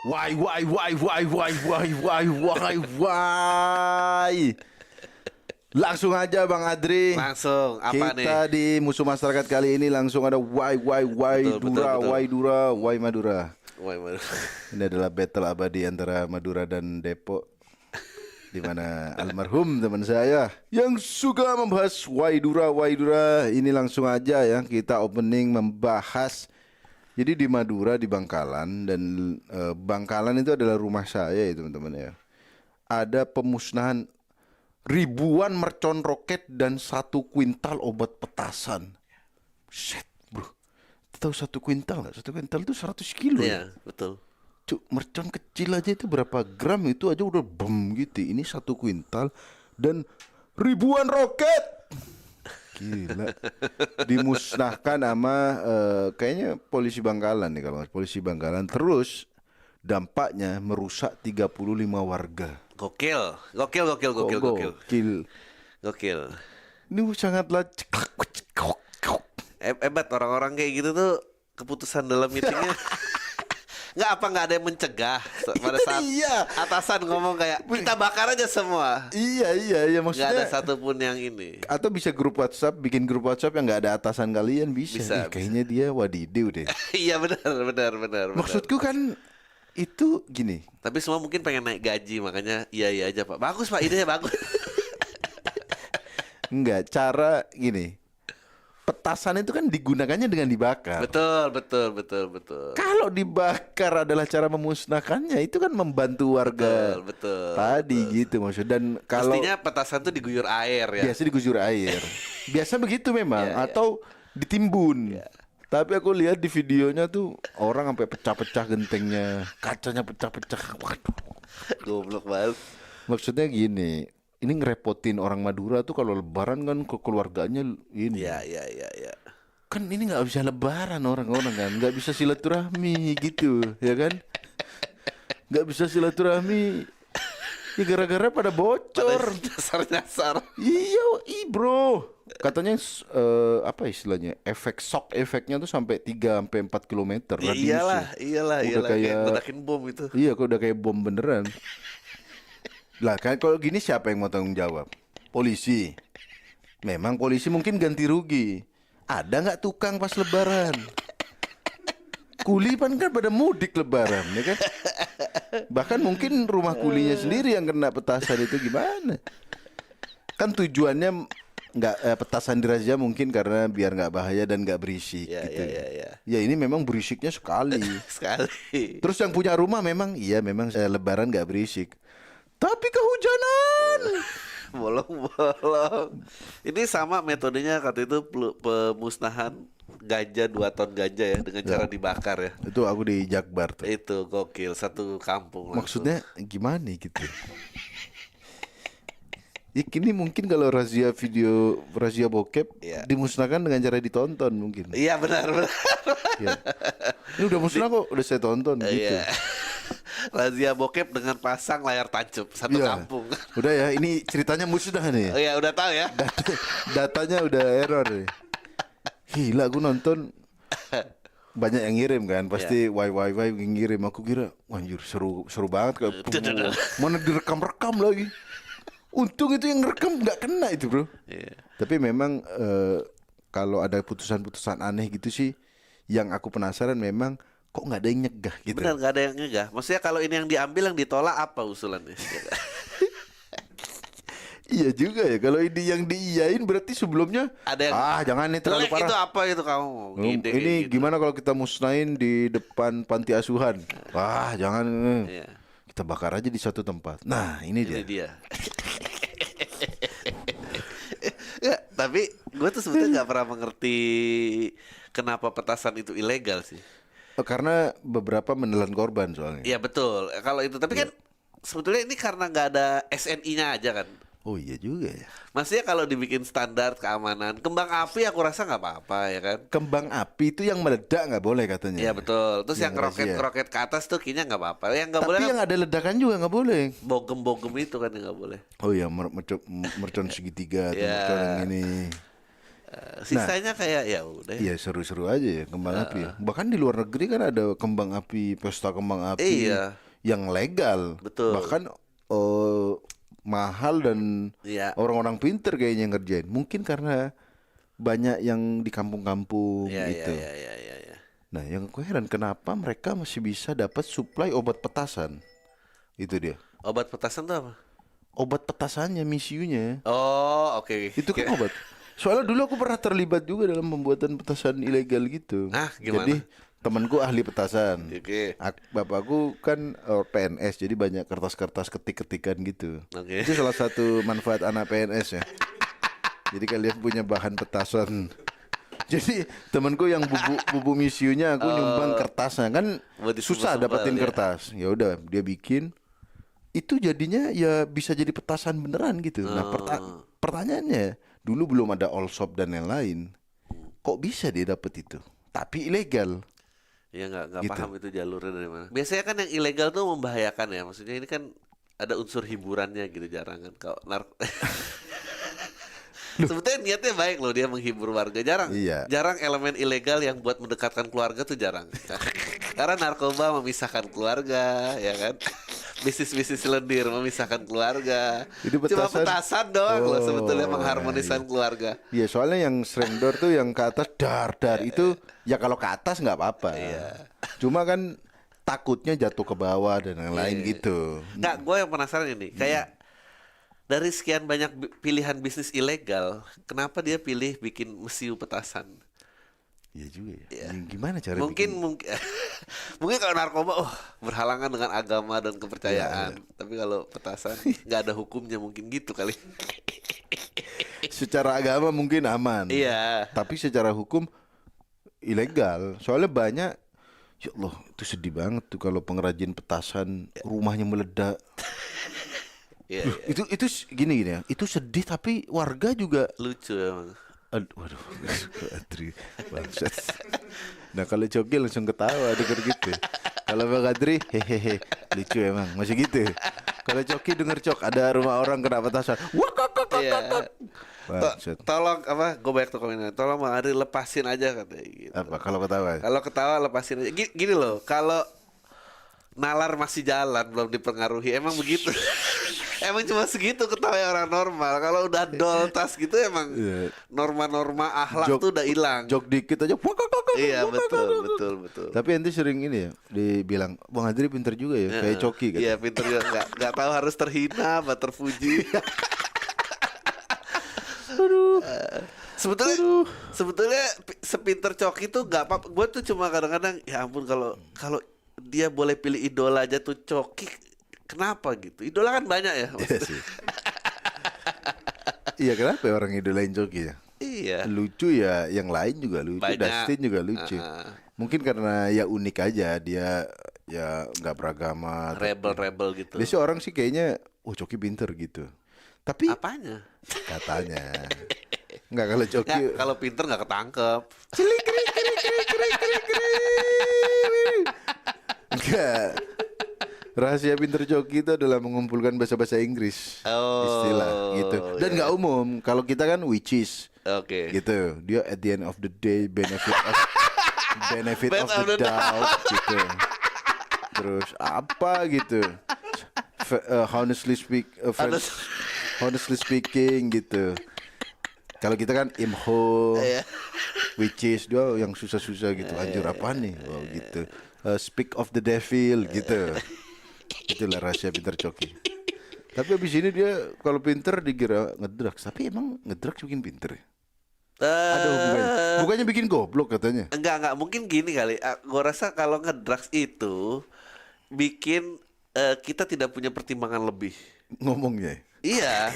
Why. Langsung aja Bang Adri. Langsung apa nih? Kita di Musuh Masyarakat kali ini langsung ada why Betul. Madura. Why Madura? Ini adalah battle abadi antara Madura dan Depok, di mana almarhum teman saya yang suka membahas why Dura. Ini langsung aja ya, kita opening membahas. Jadi di Madura, di Bangkalan, dan Bangkalan itu adalah rumah saya ya teman-teman ya. Ada pemusnahan ribuan mercon roket dan 1 kuintal obat petasan. Shit bro, tahu 1 kuintal nggak? 1 kuintal itu 100 kilo. Iya betul. Cuk, mercon kecil aja itu berapa gram itu aja udah bom gitu. Ini 1 kuintal dan ribuan roket. Gila. Dimusnahkan sama kayaknya polisi Bangkalan nih, kalau polisi Bangkalan. Terus dampaknya merusak 35 warga. Gokil. Ini sangatlah Hebat orang-orang kayak gitu tuh, keputusan dalam meetingnya. Nggak ada yang mencegah pada saat atasan ngomong kayak kita bakar aja semua. Iya maksudnya. Nggak ada satupun yang ini. Atau bisa bikin grup WhatsApp yang nggak ada atasan kalian bisa. Kayaknya dia wadidiu deh. Iya benar. Maksudku kan itu gini. Tapi semua mungkin pengen naik gaji, makanya iya aja Pak. Bagus Pak, idenya bagus. Enggak, cara gini. Petasan itu kan digunakannya dengan dibakar. Betul. Kalau dibakar adalah cara memusnahkannya, itu kan membantu warga. Betul. Tadi gitu maksudnya. Dan kalau mestinya petasan tuh diguyur air ya. Biasa diguyur air. Biasa begitu memang, Iya. atau ditimbun. Iya. Tapi aku lihat di videonya tuh orang sampai pecah-pecah gentengnya, kacanya pecah-pecah. Waduh. Goblok banget. Maksudnya gini, ini ngerepotin orang Madura tuh kalau lebaran kan keluarganya ini. Iya. Kan ini nggak bisa lebaran orang-orang kan, nggak bisa silaturahmi gitu, ya kan? Nggak bisa silaturahmi. Ya gara-gara pada bocor. Nyasar. Iya, bro. Katanya apa istilahnya? Shock efeknya tuh sampai 3-4 kilometer Ya, iyalah. Kayak ledakin bom itu. Iya, kok udah kayak bom beneran. Lah kan kalau gini siapa yang mau tanggung jawab? Polisi. Memang polisi mungkin ganti rugi. Ada nggak tukang pas lebaran? Kuli kan pada mudik lebaran, ya kan? Bahkan mungkin rumah kulinya sendiri yang kena petasan itu gimana? Kan tujuannya nggak petasan dirazia mungkin karena biar nggak bahaya dan nggak berisik gitu. Iya. Ya ini memang berisiknya sekali. Terus yang punya rumah memang lebaran nggak berisik. Tapi kehujanan. Bolong. Ini sama metodenya kata itu pemusnahan ganja, 2 ton ganja ya, dengan cara dibakar ya. Itu aku di Jakbar tuh. Itu gokil, satu kampung langsung. Maksudnya gimana gitu? Ya kini mungkin kalau razia bokep dimusnahkan dengan cara ditonton mungkin. Iya benar. Ya. Ini udah musnah kok, udah saya tonton gitu. Iya. Razia bokep dengan pasang layar tancap satu kampung. Udah ya, ini ceritanya musnah nih. Oh ya, udah tahu ya. Datanya udah error nih. Gila, aku nonton banyak yang ngirim kan, pasti why ngirim. Aku kira, anjir seru banget kayak mana direkam lagi. Untung itu yang rekam nggak kena itu bro. Tapi memang kalau ada putusan-putusan aneh gitu sih, yang aku penasaran memang kok nggak ada yang nyegah gitu. Benar, nggak ada yang nyegah. Maksudnya kalau ini yang diambil, yang ditolak apa usulannya? Iya juga ya. Kalau ini yang diiyain berarti sebelumnya ada yang jangan nih terlalu parah. Itu apa itu kamu? Ini gitu. Gimana kalau kita musnahin di depan panti asuhan? Jangan. Iya. Kita bakar aja di satu tempat. Nah ini dia. Ya, tapi gue tuh sebetulnya nggak pernah mengerti kenapa petasan itu ilegal sih. Karena beberapa menelan korban soalnya. Iya betul. Kalau itu, tapi kan sebetulnya ini karena nggak ada SNI-nya aja kan. Oh iya juga ya. Maksudnya kalau dibikin standar keamanan, kembang api aku rasa nggak apa-apa ya kan. Kembang api itu yang meledak nggak boleh katanya. Iya betul. Terus yang roket ke atas tuh kayaknya nggak apa-apa. Yang nggak boleh. Tapi yang ada ledakan juga nggak boleh. Bogem itu kan yang nggak boleh. Oh iya, mercon segitiga atau mercon yang ini. Sisanya kayak ya udah. Iya seru-seru aja ya kembang api ya. Bahkan di luar negeri kan ada kembang api, pesta kembang api Iya, yang legal. betul. Bahkan mahal dan Iya. orang-orang pinter kayaknya yang ngerjain. Mungkin karena banyak yang di kampung-kampung Iya, iya, gitu. iya, iya, iya, iya. Nah, yang aku heran kenapa mereka masih bisa dapat suplai obat petasan. Itu dia. Obat petasan tuh apa? Obat petasannya, misiunya. Oh, oke. Itu kan obat. Soalnya dulu aku pernah terlibat juga dalam pembuatan petasan ilegal gitu. Ah, gimana? Jadi temanku ahli petasan. Oke. Bapakku kan PNS, jadi banyak kertas-kertas ketik-ketikan gitu. Oke. Itu salah satu manfaat anak PNS ya. Jadi kalian punya bahan petasan. Jadi temanku yang bubu misiunya aku nyumbang kertasnya kan Buat susah disembel-sembel, dapetin ya. kertas. Ya udah dia bikin itu jadinya ya bisa jadi petasan beneran gitu. Nah pertanyaannya dulu belum ada all shop dan yang lain. Kok bisa dia dapet itu? Tapi ilegal. Ya nggak Gitu. paham itu jalurnya dari mana. Biasanya kan yang ilegal tuh membahayakan ya. Maksudnya ini kan ada unsur hiburannya gitu, jarang kan kalau sebetulnya niatnya baik loh, dia menghibur warga. Iya. Jarang elemen ilegal yang buat mendekatkan keluarga tuh jarang. Karena narkoba memisahkan keluarga, ya kan? Bisnis-bisnis lendir memisahkan keluarga. Itu Cuma petasan. petasan doang loh sebetulnya Oh, mengharmoniskan iya. keluarga. Iya soalnya yang srendor tuh yang ke atas dar itu ya kalau ke atas nggak apa-apa. Iya. Cuma kan takutnya jatuh ke bawah dan yang lain gitu. Nggak, gue yang penasaran ini, kayak dari sekian banyak pilihan bisnis ilegal, kenapa dia pilih bikin mesiu petasan? Iya juga ya. Gimana cara Mungkin bikin? mungkin mungkin kalau narkoba, berhalangan dengan agama dan kepercayaan. Tapi kalau petasan nggak ada hukumnya, mungkin gitu kali. Secara agama mungkin aman. Iya. Tapi secara hukum ilegal. Soalnya banyak. Ya Allah, itu sedih banget tuh kalau pengrajin petasan rumahnya meledak. Iya, iya. Itu gini ya. Itu sedih tapi warga juga Lucu emang. waduh, Adri bangsat. Nah kalau Coki langsung ketawa denger gitu. Kalau Bang Adri hehehe lucu emang masih gitu. Kalau Coki denger Cok ada rumah orang kena petasan. Wah kok. Iya. Bangsat. Tolong apa? Gue banyak tuh komennya. Tolong Bang Adri lepasin aja katanya gitu. Apa kalau ketawa? Kalau ketawa lepasin aja. Gini loh, kalau nalar masih jalan belum dipengaruhi, emang begitu. Emang cuma segitu ketawa orang normal. Kalau udah doltas gitu emang Iya. norma-norma akhlak Jok- tuh udah hilang. Jok dikit aja. Wah, kok. Iya, betul. Tapi ente sering ini ya dibilang Bang Adri pinter juga ya kayak Coki kan. Iya, pinter juga, nggak tahu harus terhina apa terpuji. Sebetulnya sepinter Coki tuh nggak apa. Gue tuh cuma kadang-kadang ya ampun, kalau dia boleh pilih idola aja tuh Coki, kenapa gitu? Idola kan banyak ya. Iya sih. Iya kenapa ya orang idolain Coki ya? Iya. Lucu ya, yang lain juga lucu. Banyak. Dustin juga lucu. Mungkin karena ya unik aja dia ya nggak beragama. Rebel gitu. Dia sih orang sih kayaknya, Coki pinter gitu. Tapi Apanya? katanya nggak kalau Coki. Ya, kalau pinter nggak ketangkep. Enggak. Rahasia pinter Coki itu adalah mengumpulkan bahasa-bahasa Inggris. Oh, Istilah gitu. Dan nggak umum. Kalau kita kan which is Oke. gitu. Dia at the end of the day benefit of Best of the doubt gitu. Terus apa gitu. Honestly speaking gitu. Kalau kita kan imho, Iya. which is dia yang susah-susah gitu. Anjir apa nih? Oh gitu. Speak of the devil gitu. Itulah rahasia pinter Coki. Tapi abis ini dia kalau pinter dikira ngedrugs. Tapi emang ngedrugs bikin pinter ya? Ada hubungannya. Bukannya bikin goblok katanya. Enggak. Mungkin gini kali. Gua rasa kalau ngedrugs itu bikin kita tidak punya pertimbangan lebih. Ngomongnya. Iya.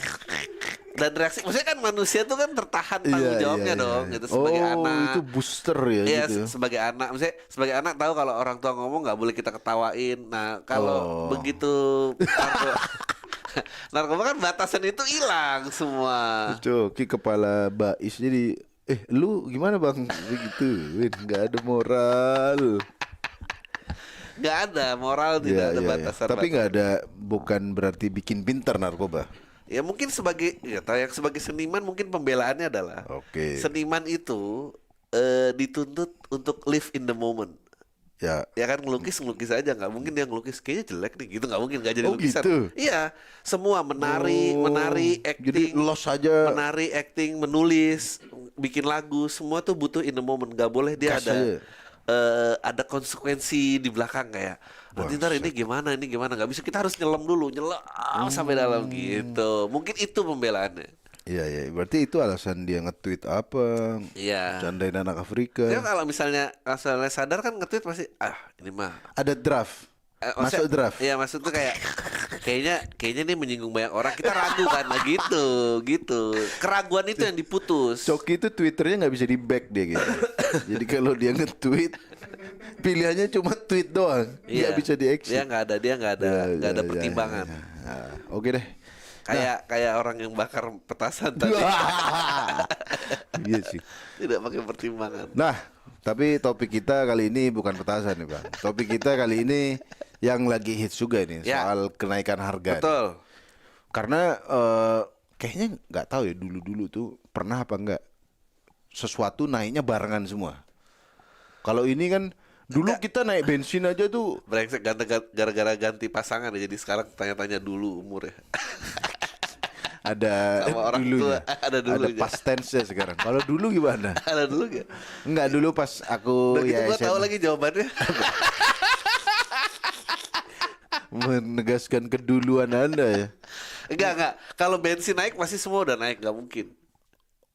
Dan reaksi, maksudnya kan manusia tuh kan tertahan tanggung jawabnya dong, gitu sebagai anak. Itu booster ya Iya, gitu. sebagai anak, maksudnya sebagai anak tahu kalau orang tua ngomong nggak boleh kita ketawain. Nah, kalau begitu narkoba kan batasan itu hilang semua. Coki kepala bais jadi lu gimana bang begitu? Nggak ada moral. Nggak ada moral, tidak ada Iya. batasan. Tapi nggak ada, bukan berarti bikin pinter narkoba. Ya mungkin sebagai ya tahu yang sebagai seniman mungkin pembelaannya adalah Oke. seniman itu dituntut untuk live in the moment. Ya. Ya kan ngelukis aja nggak mungkin dia ngelukis kayaknya jelek nih gitu nggak mungkin nggak jadi Oh, lukisan. gitu? Iya semua menari Oh, menari jadi acting los aja. menari acting menulis bikin lagu semua tuh butuh in the moment nggak boleh dia Gas ada aja. ada konsekuensi di belakang kayak nanti ntar ini gimana nggak bisa kita harus nyelam sampai dalam gitu mungkin itu pembelaannya. Iya, iya. Berarti itu alasan dia nge-tweet apa? Iya. Candain anak Ya Afrika. kalau misalnya sadar kan nge-tweet pasti ini mah Ada draft. maksudnya- Masuk draft. Iya maksud tuh kayaknya nih menyinggung banyak orang kita ragu kan nah gitu keraguan itu yang diputus. Coki itu Twitternya nggak bisa di back dia gitu. Jadi kalau dia nge-tweet, pilihannya cuma tweet doang, nggak bisa di action. Dia nggak ada pertimbangan. Nah, oke deh. Kayak orang yang bakar petasan tadi Iya sih. tidak pakai pertimbangan. Nah, tapi topik kita kali ini bukan petasan nih Bang. Topik kita kali ini yang lagi hits juga nih Ya. soal kenaikan harga. nih. Betul. Karena kayaknya nggak tahu ya dulu tuh pernah apa enggak sesuatu naiknya barengan semua. Kalau ini kan dulu kita naik bensin aja tuh Brengsek gara-gara ganti pasangan ya, jadi sekarang tanya-tanya dulu umurnya. ada Sama orang dulunya. tua, ada dulunya. past tense sekarang. Kalau dulu gimana? Ada dulu gak? Enggak, dulu pas aku Udah gitu ya gua tahu SMA, lagi jawabannya. menegaskan keduluan Anda ya. Enggak. Kalau bensin naik pasti semua udah naik, nggak mungkin.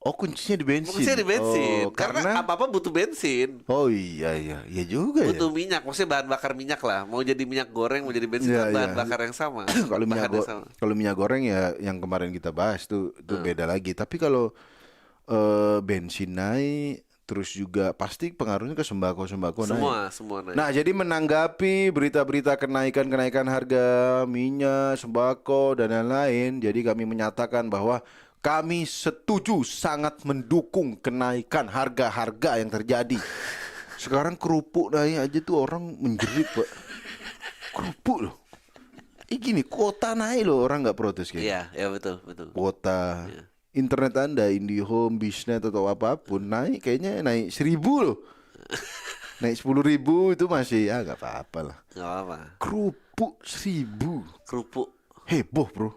Oh, kuncinya di bensin. Kuncinya di bensin. Oh, karena apa-apa butuh bensin. Oh iya juga Butuh ya. minyak, maksudnya bahan bakar minyak lah. Mau jadi minyak goreng, mau jadi bensin Iya, kan bahan iya. bakar yang sama. Kalau minyak Bahannya sama. kalau minyak goreng ya yang kemarin kita bahas tuh beda lagi. Tapi kalau bensin naik terus juga pasti pengaruhnya ke sembako naik. Semua naik. Nah, jadi menanggapi berita-berita kenaikan harga minyak, sembako dan lain-lain, jadi kami menyatakan bahwa kami setuju sangat mendukung kenaikan harga-harga yang terjadi. Sekarang kerupuk naik aja tuh orang menjerit, Pak. Kerupuk loh. Gini, kuota naik loh, orang nggak protes kayak. Iya, betul. Kuota internet Anda, IndiHome, Bisnet atau apapun naik, kayaknya naik 1.000 loh. Naik 10.000 itu masih nggak apa-apa lah. Nggak apa. Kerupuk 1.000 Kerupuk. heboh bro.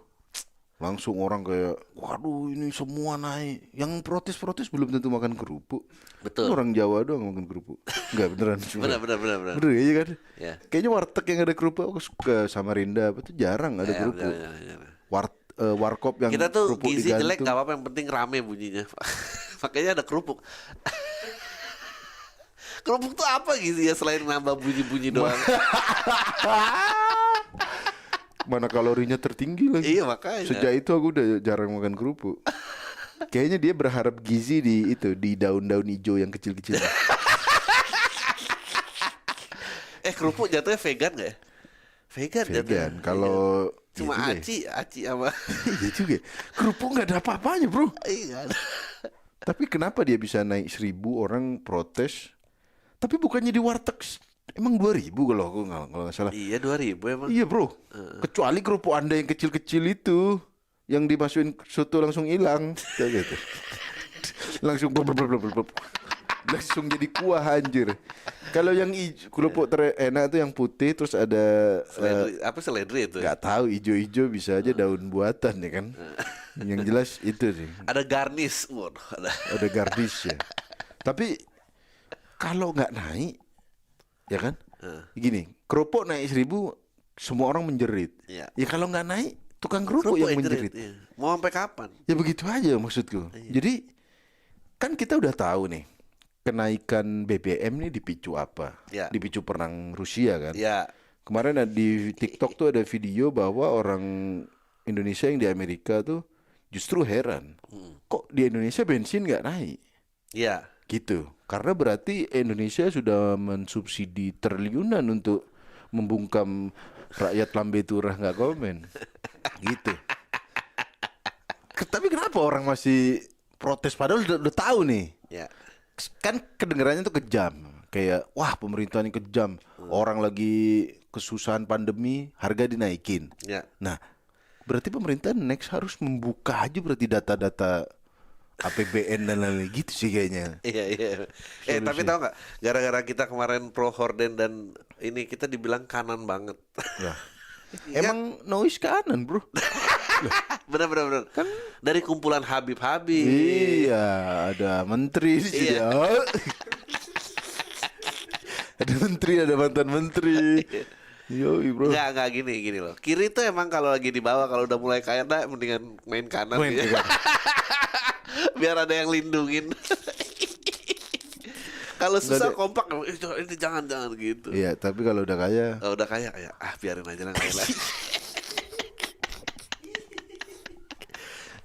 Langsung orang kayak, waduh ini semua naik. Yang protes belum tentu makan kerupuk. Betul. Orang Jawa doang makan kerupuk. Enggak beneran. Benar. Bener ya kan? Ya. Kayaknya warteg yang ada kerupuk aku suka Samarinda apa tuh jarang ada Ya, kerupuk. benar. Warkop yang Kita tuh kerupuk gizi jelek digantung. gak apa-apa, yang penting rame bunyinya. Makanya ada kerupuk. Kerupuk tuh apa gizi ya selain nambah bunyi-bunyi doang? Mana kalorinya tertinggi lagi. Iya makanya. Sejak itu aku udah jarang makan kerupuk. Kayaknya dia berharap gizi di daun-daun hijau yang kecil-kecil. Kerupuk jatuhnya vegan gak ya? Vegan jatuhnya. Vegan. Kalau Cuma iya juga ya. aci sama. Iya juga. Kerupuk nggak ada apa-apanya, bro. Iya. Tapi kenapa dia bisa naik 1.000 orang protes? Tapi bukannya di warteg emang 2.000 kalau aku nggak salah. Iya 2000 emang. Iya, bro. Kecuali kerupuk Anda yang kecil-kecil itu, yang dimasukin soto langsung hilang. Kayak gitu. Langsung blub. Langsung jadi kuah anjir. Kalau yang kerupuk terenak tuh yang putih terus ada Apa seledri itu? nggak tahu ijo-ijo bisa aja daun buatan ya kan. Yang jelas itu sih. Ada garnish. Waduh, Ada garnish ya. Tapi kalau nggak naik, ya kan? Gini, kerupuk naik 1.000, semua orang menjerit. Iya. Ya kalau nggak naik, tukang kerupuk yang menjerit. iya. Mau sampai kapan? Ya begitu aja maksudku. Jadi kan kita udah tahu nih kenaikan BBM nih dipicu apa? Ya. Dipicu perang Rusia kan? Ya. Kemarin di TikTok tuh ada video bahwa orang Indonesia yang di Amerika tuh justru heran. Kok di Indonesia bensin nggak naik? Ya. Gitu. Karena berarti Indonesia sudah mensubsidi triliunan untuk membungkam rakyat lambe turah nggak komen. Gitu. Tapi kenapa orang masih protes padahal udah tahu nih? Ya. Kan kedengarannya tuh kejam. Kayak wah pemerintah ini kejam. Orang lagi kesusahan pandemi, harga dinaikin. Ya. Nah, Berarti pemerintah next harus membuka aja berarti data-data APBN dan lain-lain gitu sih kayaknya. Iya iya. Tapi tahu nggak? Gara-gara kita kemarin pro horden dan ini kita dibilang kanan banget. Ya. Emang noise kanan bro? Bener. Kan dari kumpulan Habib-Habib. Iya, ada menteri di sini. Iya. Ada menteri, ada mantan menteri. Yoi bro. Nggak gini loh. Kiri tuh emang kalau lagi di bawah, kalau udah mulai kaya dah mendingan main kanan Main gitu. kanan. Biar ada yang lindungin. Kalau susah kompak, ini jangan gitu. Iya, tapi kalau udah kaya, Kalau udah kaya, biarin aja lah kaya lah.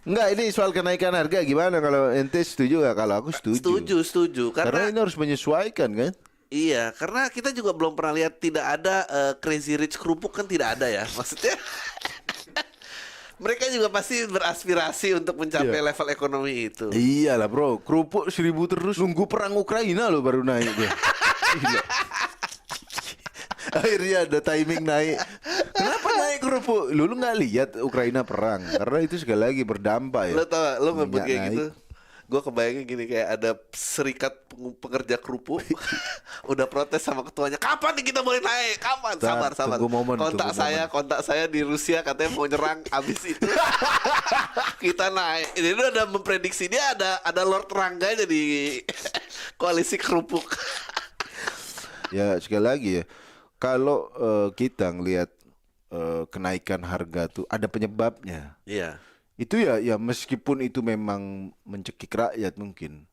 enggak, ini soal kenaikan harga gimana? Kalau ente setuju gak? Kalau aku setuju. Setuju. Karena ini harus menyesuaikan kan? Iya, karena kita juga belum pernah lihat, tidak ada Crazy Rich kerupuk kan, tidak ada ya. Maksudnya mereka juga pasti beraspirasi untuk mencapai Iya. level ekonomi itu. Iyalah bro, kerupuk 1.000 terus nunggu perang Ukraina loh baru naik dia. Gila. Akhirnya ada timing naik. Kenapa naik kerupuk? Lu nggak lihat Ukraina perang? Karena itu sekali lagi berdampak ya. Lo tau gak, lo ngebut Minyak kayak naik. gitu, gue kebayangnya gini, kayak ada serikat pekerja kerupuk udah protes sama ketuanya, kapan nih kita boleh naik, kapan? Sabar Tunggu momen, kontak saya di Rusia katanya mau nyerang, abis itu kita naik. Ini udah memprediksi, dia ada Lord Rangga jadi koalisi kerupuk. Ya sekali lagi ya, kalau kita ngelihat kenaikan harga tuh ada penyebabnya. Iya. Itu ya meskipun itu memang mencekik rakyat mungkin,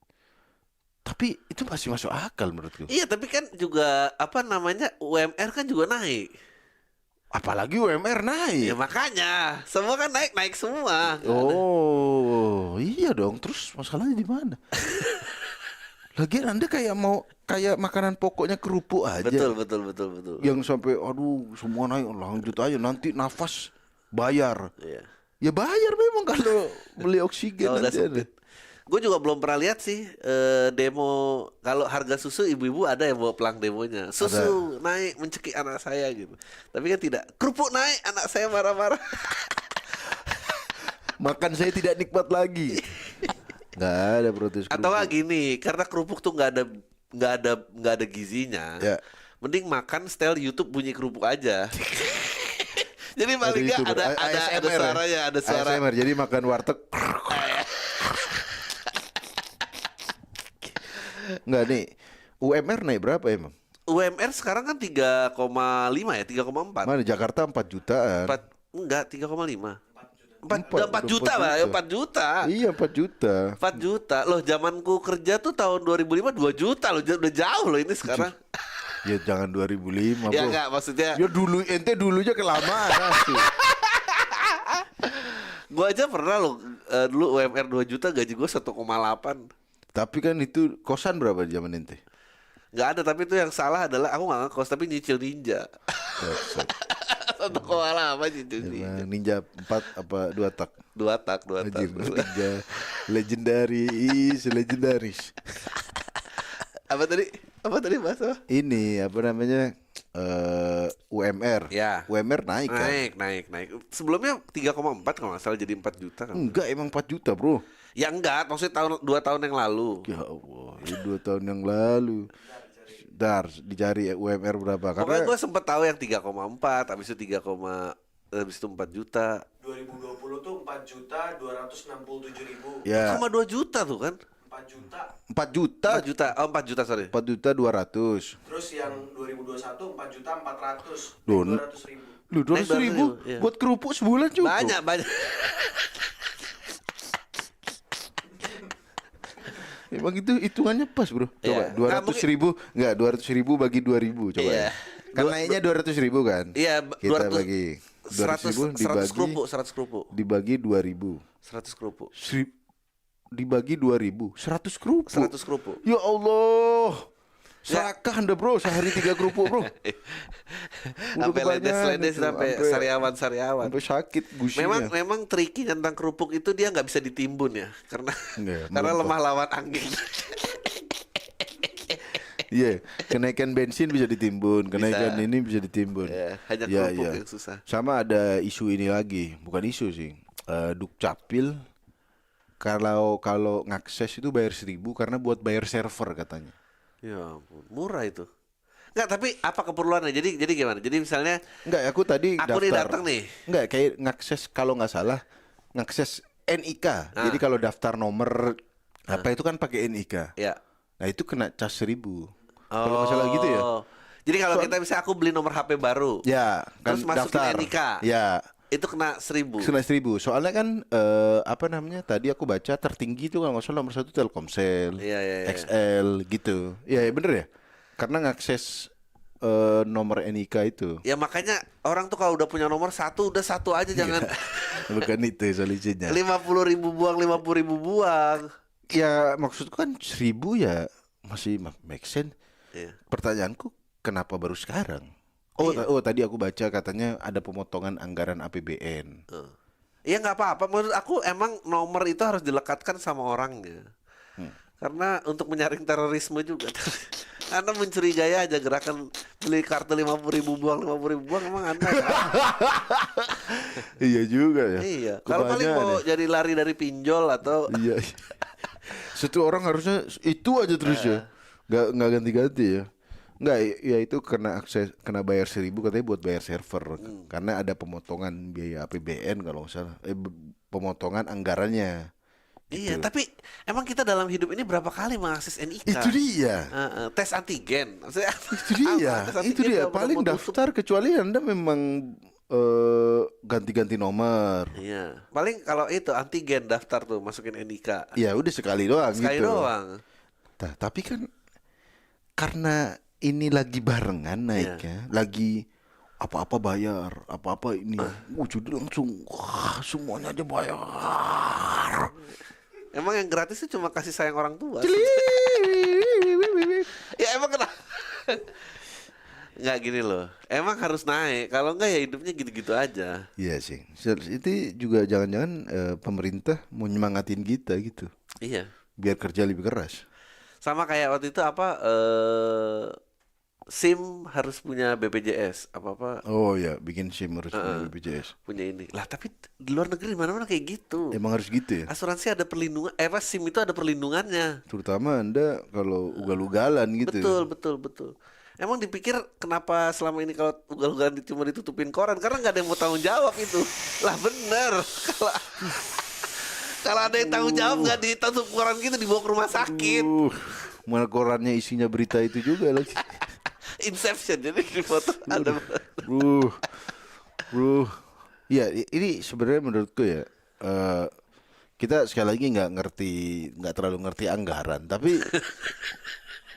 tapi itu masih masuk akal menurutku. Iya, tapi kan juga apa namanya, UMR kan juga naik. Apalagi UMR Ya naik. makanya semua kan naik semua. Oh iya dong. Terus masalahnya di mana? Lagian Anda kayak makanan pokoknya kerupuk aja. Betul. Yang sampai aduh semua naik, lanjut aja nanti nafas bayar. Iya. Ya bayar memang kalau beli oksigen Kalau udah nanti ada. sempit. Gue juga belum pernah lihat sih demo kalau harga susu, ibu-ibu ada yang bawa pelang demonya. Susu naik mencekik anak saya gitu. Tapi kan tidak. Kerupuk naik, anak saya marah-marah. Makan saya tidak nikmat lagi. Nggak ada protes Atau kerupuk. nggak gini, karena kerupuk tuh nggak ada gizinya. Ya. Mending makan style YouTube bunyi kerupuk aja. Jadi paling nggak YouTuber. ada ASMR ya? suaranya, ada suara. ASMR, jadi makan warteg. Enggak nih. UMR naik berapa emang? UMR sekarang kan 3,5 ya, 3,4. Mana Jakarta 4 jutaan. 4 enggak 3,5. 4 Empat, juta 4 lah, juta. 4 juta. Iya 4 juta. 4 juta. Loh, zamanku kerja tuh tahun 2005 2 juta loh. Udah jauh loh ini sekarang. Ya jangan 2005 Ya bro. enggak, maksudnya Ya dulu ente dulunya kelamaan asli. gua aja pernah loh dulu UMR 2 juta, gaji gua 1,8. Tapi kan itu kosan berapa di zaman ente? Enggak ada, tapi itu yang salah adalah aku enggak ngekos tapi nyicil Ninja. 1,8 nyicil Ninja. Emang Ninja 4 apa 2 tak? 2 tak. Anjir, Ninja legendaris. Apa tadi bahasa? Ini apa namanya? UMR. Ya. UMR naik kan? Naik. Sebelumnya 3,4 kalau nggak salah, jadi 4 juta kan. Enggak, emang 4 juta bro. Ya enggak, maksudnya 2 tahun yang lalu. Ya Allah, ini 2 tahun yang lalu. Dar, dicari UMR berapa? Pokoknya Karena gue sempet tahu yang 3,4, habis itu habis itu 4 juta. 2020 tuh 4.267.000. ya 2 juta tuh kan? 4 juta. 4 juta. 4 juta, 4 juta sorry. 4 juta 200. Terus yang 2021 4.400.000. Duh, 200.000. Lu 200.000 iya. buat kerupuk sebulan cukup. Banyak. Emang itu hitungannya pas bro. Coba Iya. 200.000 bagi 2.000 coba. Iya. Ya. Kan naiknya 200.000 kan. Iya, Kita 200 bagi 100 200.000 100 kerupuk. dibagi 2.000. 100 kerupuk. Dibagi 2.000. 100 kerupuk. 100 kerupuk. Ya Allah. Serakah Anda bro, sehari 3 kerupuk bro. Sampai kebanyakan ledes itu, sampai sariawan. Sampai sakit gusinya. Memang triki tentang kerupuk itu, dia nggak bisa ditimbun ya, karena Iya, karena melempar. lemah lawan angin. Iya, kenaikan bensin bisa ditimbun, kenaikan ini bisa ditimbun. Ya, hanya Iya, kerupuk iya. yang susah. Sama ada isu ini lagi, bukan isu sih. Dukcapil kalau kalau ngakses itu bayar 1.000 karena buat bayar server katanya. Ya ampun, murah itu. Enggak, tapi apa keperluannya? Jadi gimana? Jadi misalnya Enggak, aku tadi aku nih datang nih. Enggak, kayak ngakses kalau nggak salah ngakses NIK. Jadi kalau daftar nomor apa itu kan pakai NIK. Ya. Nah itu kena cas 1.000. Kalau nggak salah gitu ya. Jadi kalau kita misalnya aku beli nomor HP baru, Ya, kan terus masukin daftar. NIK. Ya, itu kena 1.000. kena 1.000. Soalnya kan apa namanya? Tadi aku baca tertinggi itu kalau nggak salah nomor 1 Telkomsel, Iya, iya, iya. XL gitu. Iya, ya bener ya. Karena ngakses nomor NIK itu. Ya makanya orang tuh kalau udah punya nomor satu udah satu aja jangan Bukan itu solusinya. 50.000 buang 50.000 buang. Ya maksudku kan 1.000 ya masih make sense. Iya. Pertanyaanku kenapa baru sekarang? Oh, oh tadi aku baca katanya ada pemotongan anggaran APBN. Iya nggak apa-apa. Menurut aku emang nomor itu harus dilekatkan sama orangnya. Karena untuk menyaring terorisme juga. Anda mencurigai aja gerakan beli kartu 50.000 buang 50.000 buang emang Anda. Iya juga ya. Iya. Kalau paling Kebanyakan mau ya. jadi lari dari pinjol atau Iya. Satu orang harusnya itu aja terus ya. Nggak ganti-ganti ya. Nggak, ya itu kena akses kena bayar 1.000 katanya buat bayar server. Karena ada pemotongan biaya APBN kalau nggak salah. Pemotongan anggarannya. Iya, tapi emang kita dalam hidup ini berapa kali mengakses NIK? Itu dia. Tes antigen. Maksudnya, Itu dia. tes Itu antigen dia. udah Paling mau tutup. daftar kecuali Anda memang ganti-ganti nomor. Iya. Paling kalau itu antigen daftar tuh masukin NIK. Ya udah sekali doang Sekali gitu. doang. Nah, tapi kan karena ini lagi barengan naiknya, lagi apa-apa bayar, apa-apa ini. Jadi langsung wah, semuanya aja bayar. Emang yang gratis itu cuma kasih sayang orang tua. Ya emang kenapa? Nggak gini loh. Emang harus naik. Kalau enggak ya hidupnya gitu-gitu aja. Iya sih. Itu juga jangan-jangan pemerintah mau nyemangatin kita gitu. Iya. Biar kerja lebih keras. Sama kayak waktu itu apa SIM harus punya BPJS apa-apa Oh ya, bikin SIM harus punya BPJS. punya ini. Lah tapi di luar negeri mana-mana kayak gitu. Emang harus gitu ya? Asuransi ada perlindungan, apa SIM itu ada perlindungannya. Terutama Anda kalau ugal-ugalan gitu. Betul. Emang dipikir kenapa selama ini kalau ugal-ugalan cuma ditutupin koran karena nggak ada yang mau tanggung jawab itu. Lah bener. Kalau ada yang tanggung jawab nggak ditutup koran gitu dibawa ke rumah sakit. Mana korannya isinya berita itu juga lagi. Inception jadi di foto ada. Bro. Ya ini sebenarnya menurutku ya kita sekali lagi nggak terlalu ngerti anggaran, tapi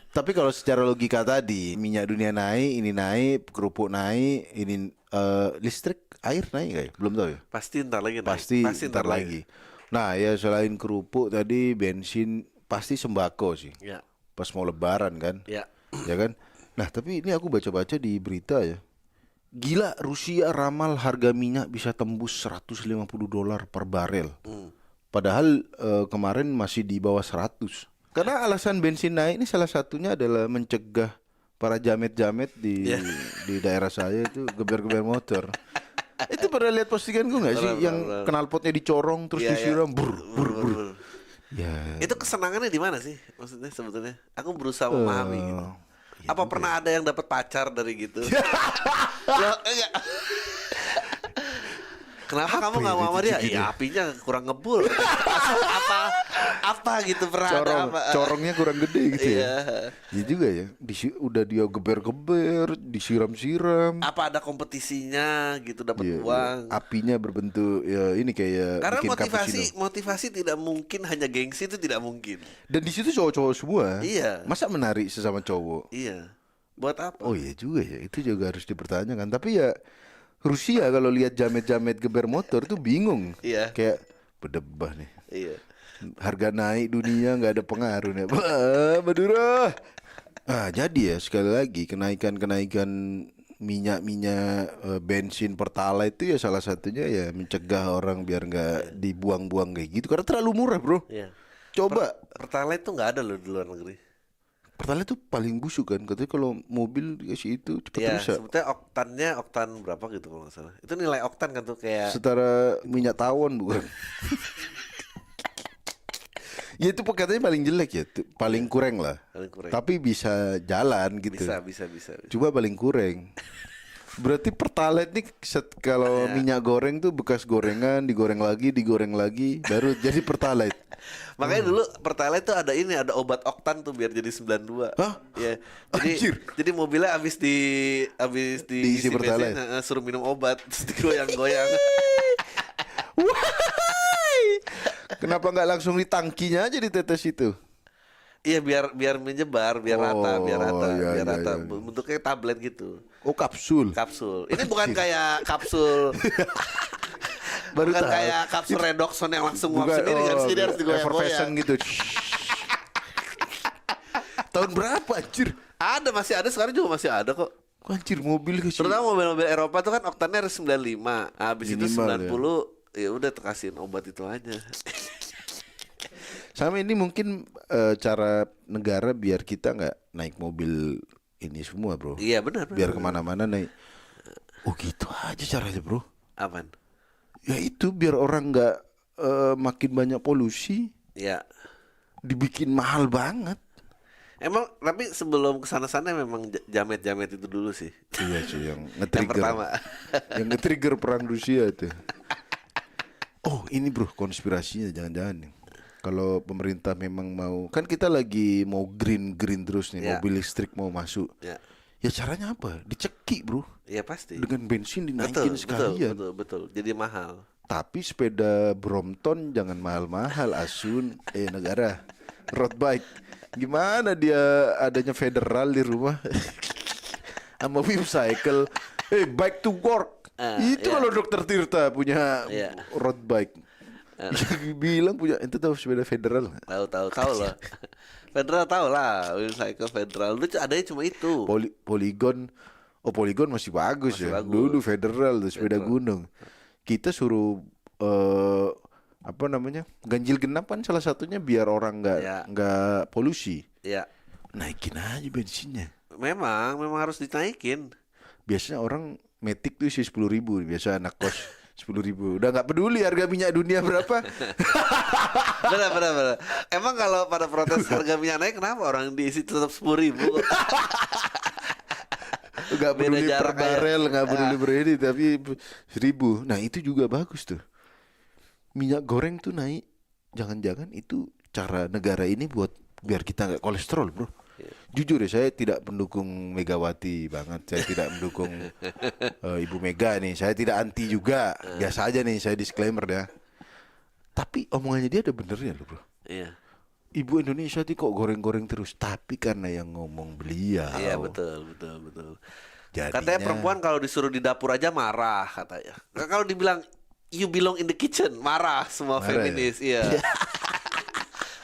tapi kalau secara logika tadi minyak dunia naik, ini naik, kerupuk naik, ini listrik, air naik nggak ya? Belum tahu ya. Pasti ntar lagi naik. Pasti ntar lagi. Nah ya selain kerupuk tadi bensin pasti sembako sih. Ya. Pas mau lebaran kan. Ya. Ya kan. Nah tapi ini aku baca-baca di berita ya. Gila, Rusia ramal harga minyak bisa tembus $150 per barel. Padahal kemarin masih di bawah 100. Karena alasan bensin naik ini salah satunya adalah mencegah para jamet-jamet di daerah saya itu geber-geber motor. Itu pernah lihat postinganku nggak sih yang knalpotnya dicorong terus disiram bur. Ya. Itu kesenangannya di mana sih? Maksudnya sebetulnya aku berusaha memahami gitu. Apa pernah ada yang dapat pacar dari gitu? Loh, enggak. Kenapa kamu nggak mau sama dia? Iya apinya kurang ngebul. apa gitu pernah ada apa? Corongnya kurang gede gitu ya. Iya. Ya juga ya. Udah dia geber-geber, disiram-siram. Apa ada kompetisinya gitu dapat Iya, uang? iya. Apinya berbentuk ya ini kayak Karena bikin cappuccino. motivasi tidak mungkin hanya gengsi itu tidak mungkin. Dan di situ cowok-cowok semua. Iya. Masa menarik sesama cowok? Iya. Buat apa? Oh iya juga ya. Itu juga harus dipertanyakan. Tapi ya Rusia kalau lihat jamet-jamet geber motor tuh bingung. Iya. Kayak berdebah nih. Iya. Harga naik dunia nggak ada pengaruhnya. Madura. Jadi ya sekali lagi kenaikan minyak bensin pertalite itu ya salah satunya ya mencegah orang biar nggak dibuang-buang kayak gitu karena terlalu murah bro. Iya. Coba Pertalite tuh nggak ada loh di luar negeri. Pertalite tuh paling busuk kan. Katanya kalau mobil dikasih itu cepat Iya, rusak. sebetulnya oktannya oktan berapa gitu kalau nggak salah. Itu nilai oktan kan tuh kayak Setara minyak tawon bukan? Ya itu katanya paling jelek ya, paling kurang lah. paling kurang. Tapi bisa jalan gitu. Bisa. Coba paling kurang. Berarti Pertalite nih kalau minyak goreng tuh bekas gorengan, digoreng lagi, baru jadi Pertalite. Makanya dulu Pertalite tuh ada obat oktan tuh biar jadi 92. Hah? Ya. Anjir. Jadi mobilnya habis Diisi isi Pertalite. bensin, suruh minum obat terus digoyang-goyang. Wahai! Kenapa nggak langsung di tangkinya aja ditetes itu? Iya biar menyebar, biar rata, iya, iya, rata. iya. Bentuknya tablet gitu. Oh kapsul. Kapsul. Ini bukan kayak kapsul. Baru bukan tahu. kayak kapsul redoxon yang langsung nguap Bukan, sendiri kan, sendiri harus effervescent digoyang-goyang. gitu. Tahun berapa anjir? Masih ada sekarang juga masih ada kok. Anjir mobil ke sini. Terutama mobil-mobil Eropa tuh kan oktannya harus 95. Habis itu Minimal, 90 ya udah kasihin obat itu aja. Sama ini mungkin cara negara biar kita nggak naik mobil ini semua bro. Iya benar. Biar kemana-mana naik. Oh gitu aja caranya bro. Apaan? Ya itu biar orang nggak makin banyak polusi. Ya. Dibikin mahal banget. Emang tapi sebelum kesana-sana memang jamet-jamet itu dulu sih. Iya sih yang Yang nge-trigger. pertama. Yang nge-trigger perang Rusia itu. Oh ini bro konspirasinya jangan-jangan nih. Kalau pemerintah memang mau, kan kita lagi mau green terus nih, Ya. mobil listrik mau masuk. Ya. Ya caranya apa? Dicekik bro. Iya pasti. Dengan bensin dinaikin sekalian. Betul. Jadi mahal. Tapi sepeda Brompton jangan mahal-mahal asun. Negara road bike. Gimana dia adanya federal di rumah? Sama Wimcycle. Bike to work. Itu iya. kalau Dokter Tirta punya Iya. road bike. Bilang punya, itu tahu sepeda federal nggak? Tahu loh. Federal tahu lah, Wimcycle Federal. Lu adanya cuma itu. Polygon. Oh Polygon masih bagus Masih ya. bagus. Dulu federal tuh sepeda gunung. Kita suruh apa namanya? Ganjil genap kan salah satunya biar orang Ya. nggak polusi. Ya. Naikin aja bensinnya. Memang harus dinaikin. Biasanya orang Matic tuh isi 10.000. Biasa anak kos 10.000. Udah nggak peduli harga minyak dunia berapa. Benar. Emang kalau pada protes harga minyak naik kenapa orang diisi tetap 10.000? Nggak Beda peduli per jarak aja. barel, nggak peduli per ini, tapi 1.000. Nah itu juga bagus tuh. Minyak goreng tuh naik. Jangan-jangan itu cara negara ini buat biar kita nggak kolesterol bro. Jujur ya saya tidak mendukung Megawati banget. Saya tidak mendukung Ibu Mega nih. Saya tidak anti juga. Biasa aja nih saya disclaimer ya. Tapi omongannya dia ada benernya loh bro. Iya. Ibu Indonesia tuh kok goreng-goreng terus. Tapi karena yang ngomong beliau. Iya betul. Jadinya, Katanya perempuan kalau disuruh di dapur aja marah katanya. Kalau dibilang you belong in the kitchen marah semua Marah feminis. Iya.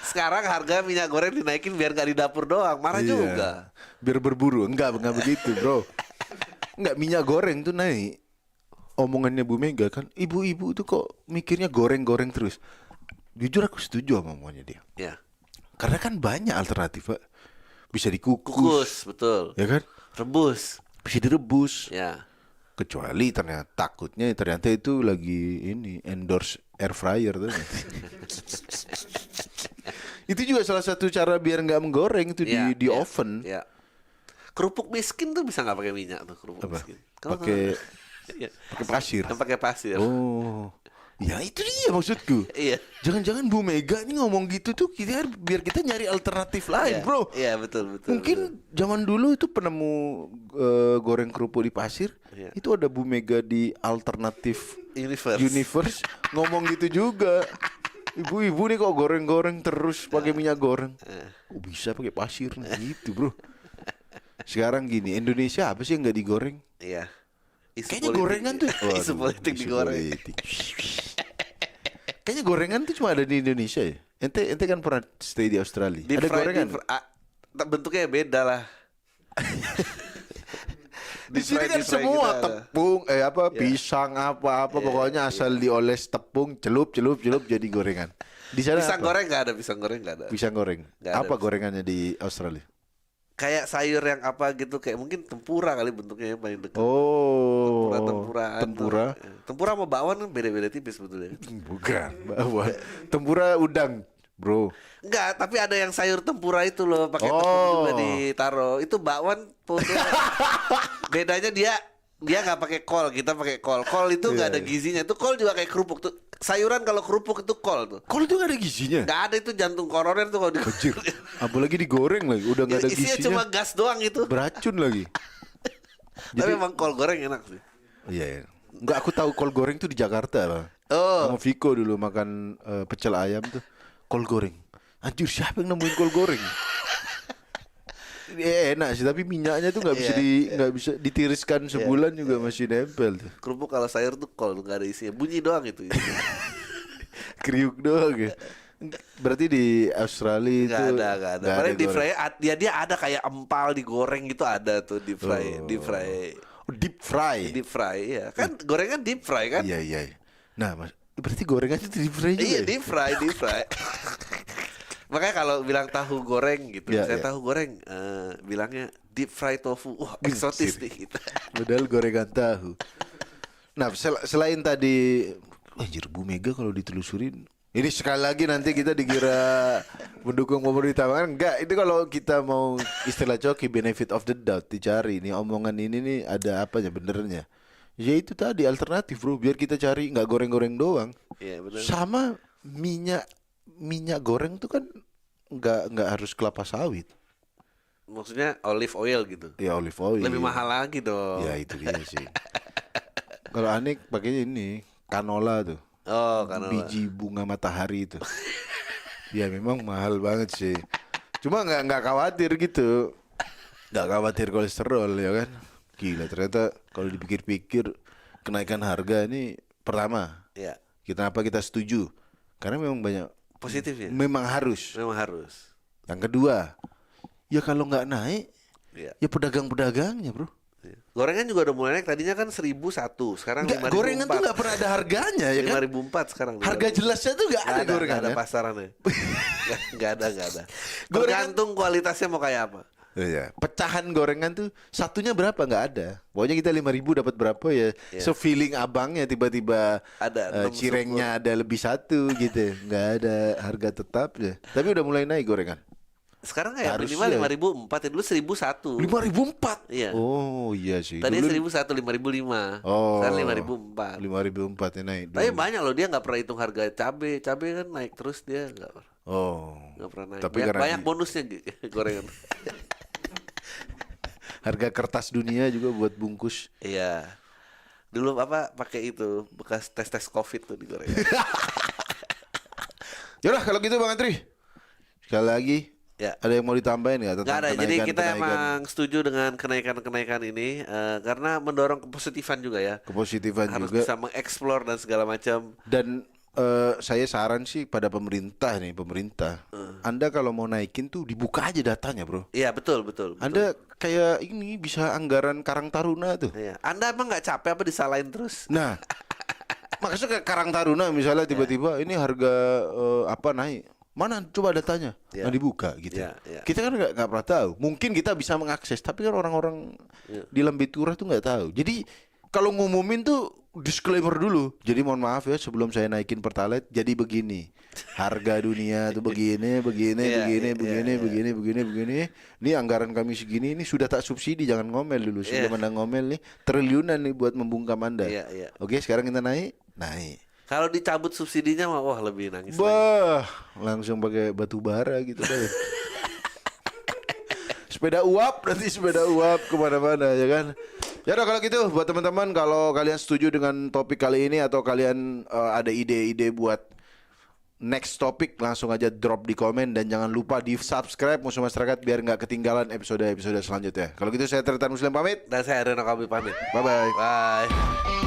Sekarang harga minyak goreng dinaikin biar nggak di dapur doang, marah iya, juga. biar berburu. Enggak begitu bro. Enggak, minyak goreng tuh naik. Omongannya Bu Mega kan, ibu-ibu tuh kok mikirnya goreng-goreng terus. Jujur aku setuju sama omongannya dia. Ya. Karena kan banyak alternatif Pak. Bisa dikukus, Kukus, betul. ya kan? Rebus. Bisa direbus. Ya. Kecuali takutnya ternyata itu lagi ini endorse air fryer tuh. Itu juga salah satu cara biar nggak menggoreng itu Ya, di ya, oven. Ya. Kerupuk miskin tuh bisa nggak pakai minyak tuh kerupuk Apa? miskin. Kamu Pakai tahu? Iya. pakai pasir. Yang pakai pasir. Oh, ya itu dia maksudku. Iya. Jangan-jangan Bu Mega nih ngomong gitu tuh biar kita nyari alternatif lain, Iya. bro. Iya, betul. Mungkin zaman dulu itu penemu goreng kerupuk di pasir, Iya. itu ada Bu Mega di alternatif Universe. ngomong gitu juga. Ibu-ibu nih kok goreng-goreng terus pakai minyak goreng. Kok bisa pakai pasir gitu, bro. Sekarang gini, Indonesia apa sih yang nggak digoreng? Iya. Isu Kayaknya politik. gorengan tuh Isu politik isu digoreng. politik. Kayaknya gorengan tuh cuma ada di Indonesia ya. Ente kan pernah stay di Australia. Deep Ada fried, gorengan. bentuknya beda lah. Di sini Deep kan fried semua gitu ada. tepung, pisang apa pokoknya asal dioles tepung, celup jadi gorengan. Di sana Pisang apa? goreng nggak ada, pisang goreng nggak ada. Pisang goreng. Nggak ada Apa pisang. gorengannya di Australia? kayak sayur yang apa gitu, kayak mungkin tempura kali bentuknya yang paling dekat. Oh, Tempura-tempuraan. tempura. Tempura sama bakwan kan beda-beda tipis sebetulnya. Bukan, bakwan. Tempura udang, bro. Enggak, tapi ada yang sayur tempura itu loh, pakai tepung Oh. juga ditaruh. Itu bakwan bedanya dia nggak pakai kol, kita pakai kol. Kol itu nggak ada gizinya. Itu kol juga kayak kerupuk tuh. Sayuran kalau kerupuk itu kol tuh. Kol itu gak ada gizinya. Nggak ada, itu jantung koroner tuh kalau di. Anjir, apalagi digoreng lagi, udah gak ada Isinya gizinya. cuma gas doang itu. Beracun lagi. Tapi emang kol goreng enak sih. Iya, iya. Enggak, aku tahu kol goreng tuh di Jakarta, Bang. Oh. Sama Viko dulu makan pecel ayam tuh, kol goreng. Anjir, siapa yang nemuin kol goreng? Enak sih, tapi minyaknya tuh nggak bisa nggak bisa ditiriskan sebulan juga masih nempel tuh. Kerupuk kalau sayur tuh kol, nggak ada isinya. Bunyi doang itu. Kriuk doang ya. Berarti di Australia itu Nggak ada. Paling di goreng. fry, dia ada kayak empal digoreng gitu, ada tuh di fry, Oh, deep fry. deep fry ya. Kan gorengan deep fry kan? Iya iya. Nah, Mas, berarti gorengan itu deep fry juga. Iya, ya? deep fry. Makanya kalau bilang tahu goreng gitu, Iya, saya iya. tahu goreng, bilangnya deep fry tofu. Wah, eksotis nih gitu. Padahal gorengan tahu. Nah, selain tadi, anjir, Bu Mega kalau ditelusurin, ini sekali lagi nanti kita dikira mendukung pemerintah. Enggak, itu kalau kita mau istilah coki benefit of the doubt dicari nih omongan ini nih ada apanya benernya. Ya itu tadi alternatif, bro, biar kita cari nggak goreng-goreng doang. Iya, benar. Sama minyak goreng tuh kan nggak harus kelapa sawit. Maksudnya olive oil gitu. Ya olive oil. Lebih mahal lagi dong. Ya itu dia sih. Kalau aneh pakainya ini canola tuh. Oh, karena Biji bunga matahari itu. Ya memang mahal banget sih. Cuma nggak khawatir gitu. Nggak khawatir kolesterol ya kan. Gila, ternyata kalau dipikir-pikir kenaikan harga ini pertama. ya Kenapa kita setuju? Karena memang banyak. positif ya. Memang harus. Memang harus. Yang kedua, ya kalau nggak naik, Iya. ya pedagang-pedagangnya, bro. Iya. Gorengan juga udah mulai naik. Tadinya kan 1.001, sekarang Nggak, 5.004. gorengan tuh nggak pernah ada harganya ya kan? 5.004 sekarang. Harga jelasnya tuh nggak ada gorengan. Nggak ada kan? pasarannya. Nggak ada. Gorengan- Tergantung kualitasnya mau kayak apa. Iya. Pecahan gorengan tuh satunya berapa nggak ada. Pokoknya kita 5.000 dapat berapa ya. Iya. So feeling abangnya tiba-tiba Ada 6 cirengnya ada lebih satu gitu. Nggak ada harga tetap ya. Tapi udah mulai naik gorengan. Sekarang kayak Harusnya. minimal 5.004 ya, dulu 1.001. 5.004. Iya. Oh iya sih. Tadi Dulu 1.001, 5.005. Oh. Sekarang 5.004. 5.004 ya naik. Tapi dulu. banyak loh, dia nggak pernah hitung harga cabe. Cabe kan naik terus, dia Oh. nggak pernah naik. Tapi Banyak, karena banyak bonusnya gorengan. harga kertas dunia juga buat bungkus. Iya. Dulu apa pakai itu bekas tes COVID tuh di gorengan. Yaudah kalau gitu Bang Andri. Sekali lagi. Ya. Ada yang mau ditambahin nggak tentang Nggak ada. Jadi kita kenaikan? emang setuju dengan kenaikan ini karena mendorong kepositifan juga ya. Kepositifan Harus juga. bisa mengeksplor dan segala macam. Dan saya saran sih pada pemerintah nih, Anda kalau mau naikin tuh dibuka aja datanya, bro. Iya, betul. Anda kayak ini bisa anggaran Karang Taruna tuh. Iya. Anda emang nggak capek apa disalahin terus? Nah, maksudnya kayak Karang Taruna misalnya tiba-tiba ini harga apa naik. Mana coba datanya? Iya. Nah, dibuka gitu. Iya, iya. Kita kan nggak pernah tahu. Mungkin kita bisa mengakses, tapi kan orang-orang di Lembiturah tuh nggak tahu. Jadi kalau ngumumin tuh disclaimer dulu. Jadi mohon maaf ya sebelum saya naikin Pertalite jadi begini. Harga dunia tuh begini. Ini anggaran kami segini, ini sudah tak subsidi, jangan ngomel dulu. Sebelum Anda ngomel nih, triliunan nih buat membungkam Anda. Iya. Oke, sekarang kita naik. Kalau dicabut subsidinya mah wah lebih nangis lagi. Bah, langsung pakai batu bara gitu deh. Sepeda uap kemana-mana ya kan. Ya udah kalau gitu buat teman-teman, kalau kalian setuju dengan topik kali ini atau kalian ada ide-ide buat next topik, langsung aja drop di komen dan jangan lupa di subscribe Musuh Masyarakat biar nggak ketinggalan episode-episode selanjutnya. Kalau gitu saya Tretan Muslim pamit. Dan saya Reno Kabi pamit. Bye bye. Bye.